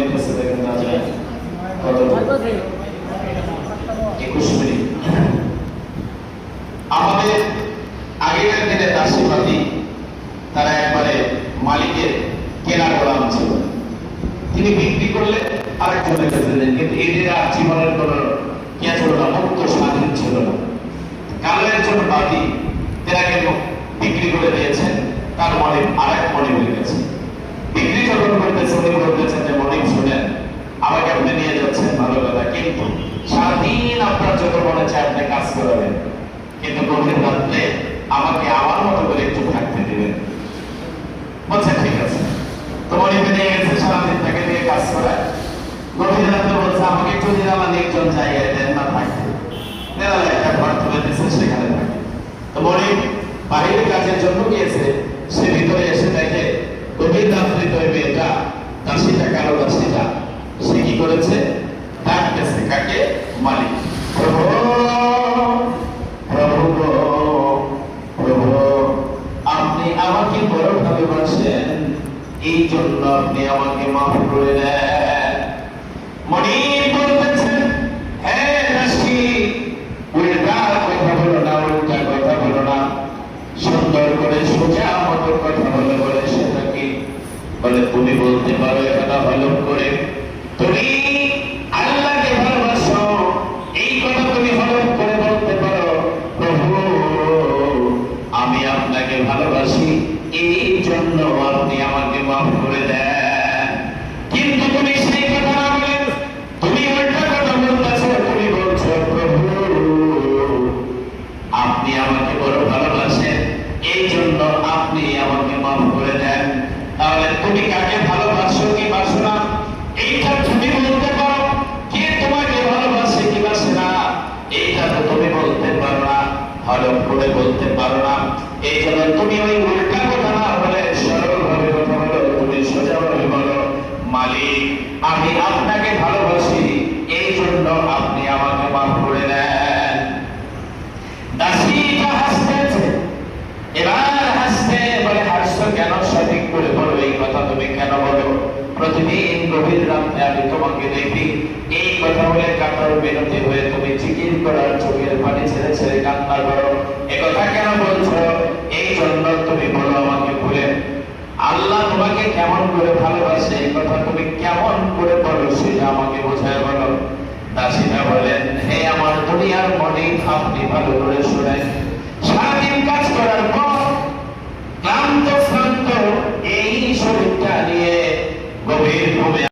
দিতেছে দেখেন না যায় কত 21 মিনিট। আমাদের আগেকার দিনে দাসীবাদী তারা একবারে মালিকের কেনা গোলাম ছিল, তিনি বিক্রি করলে আরেকজনের কাছে দেন, কিন্তু এদের আর জীবনের কোন ইয়ে ছিল না, মুক্ত স্বাধীন ছিল না। কালো একজন বাদী তেনাকে বিক্রি করে দিয়েছেন, তার মনে আরেক মনে হয়ে গেছে। বিক্রি যখন করতেছে উনি বলতেছেন যে মনে শুনেন আমাকে আপনি নিয়ে যাচ্ছেন ভালো কথা, কিন্তু সারাদিন আপনার যত মনে চায় আপনি কাজ করাবেন, কিন্তু গভীর রাত্রে আমাকে আমার মতো করে একটু থাকতে দেবেন। বলছে ঠিক আছে। তো মনে নিয়ে গেছে, সারাদিন তাকে দিয়ে কাজ করায়। গভীর রাত্রে বলছে আমাকে একটু নিরালানি একজন জায়গায় দেন না থাকতে, নিরালা একটা ঘর তুলে দিচ্ছে সেখানে থাকে। তো মনে বাহিরের কাজের জন্য গিয়েছে, সে ভিতরে এসে দেখে গভীর রাত্রি তো মেয়েটা দাসীটা কালো দাসীটা সে কি করেছে, ডাকতেছে কাকে, মালিক। প্রভু প্রভু প্রভু আপনি আমাকে বড় ভালোবাসেন, এই জন্য আপনি আমাকে মাফ করে দেন। মনি বলতেছেন হ্যাঁ দাসী, উল্টা কথা বলো না, উল্টা কথা বলো না, সুন্দর করে সোজা মতো কথা বলে বলে সেটা কি বলে তুমি বলতে পারো এটা ভালো করে, তুমি আল্লাহকে ভালোবাসো, এই কথা তুমি ভালো করে বলতে পারো প্রভু আমি আপনাকে ভালোবাসি, এই জন্য আপনি আমাকে মাফ করে দেন। কিন্তু তুমি সেই কথা না বলে তুমি উল্টা কথা বলতেছো, তুমি বলছো প্রভু আপনি আমাকে বড় ভালোবাসেন, এই জন্য আপনি আমাকে মাফ করে দেন। তাহলে তুমি কাকে ভালোবাসো কি বাসো না এইটা তুমি বলতে পারো, কে তোমাকে ভালোবাসে কি বাসে না এইটা তো তুমি বলতে পারো না, ভালো করে বলতে পারো না। এই জন্য তুমি ওই উল্টা কথা না বলে সরল ভাবে কথা বলো, তুমি সোজা ভাবে বলো মালিক আমি আপনাকে ভালোবাসি, এই জন্য আপনি আমাকে মাফ করে দেন। দাসীটা হাসতেছে, এবার হাসতে বলে হাসছো কেন, সঠিক করে বলো এই কথা তুমি কেন বলো, প্রতিদিন গভীর রাতে আমি তোমাকে দেখি এই কথা বলে কাতর বিনতি হয়ে তুমি জিকির করার চোখের পানি ছেড়ে ছেড়ে কান্না করো, এ কথা কেন বলছো, এই জন্য তুমি বলো আমাকে বলে আল্লাহ তোমাকে কেমন করে ভালোবাসে এই কথা তুমি কেমন করে বলো সেটা আমাকে বোঝায় বলো। দাসীরা বলেন হে আমার দুনিয়ার মালিক আপনি ভালো করে শোনেন,